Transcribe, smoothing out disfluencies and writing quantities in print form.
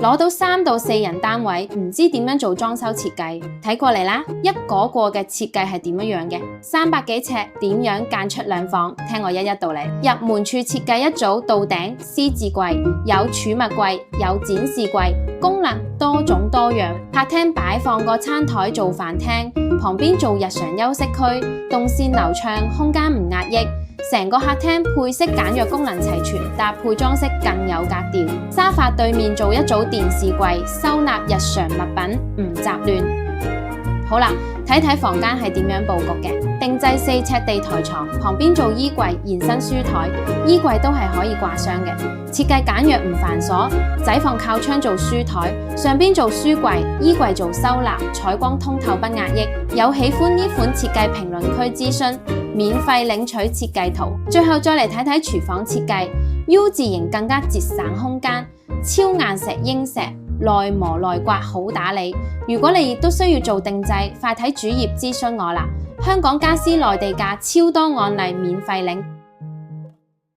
攞到3到4人單位，唔知點樣做裝修設計，睇過嚟啦。一個嘅設計係點樣嘅？300幾尺，點樣間出2房？聽我一一道嚟。入門處設計一組到頂 C 字櫃，有儲物櫃，有展示櫃，功能多種多樣。客廳擺放個餐台做飯廳，旁邊做日常休息區，動線流暢，空間唔壓抑。成個客廳配色簡約，功能齊全，搭配裝飾更有格調。沙發對面做一組電視櫃，收納日常物品，唔雜亂。好啦，睇睇房間係點樣佈局嘅。定製4尺地台床，旁邊做衣櫃，延伸書台，衣櫃都係可以掛箱嘅。設計簡約唔繁瑣，仔房靠窗做書台，上邊做書櫃，衣櫃做收納，採光通透不壓抑。有喜歡呢款設計評論區諮詢，免費領取設計圖。最後再嚟睇睇廚房設計 ，U 字型更加節省空間，超硬石英石，內磨內刮好打理。如果你亦都需要做定製，快睇主頁諮詢我啦。香港家私內地價超多案例免費領。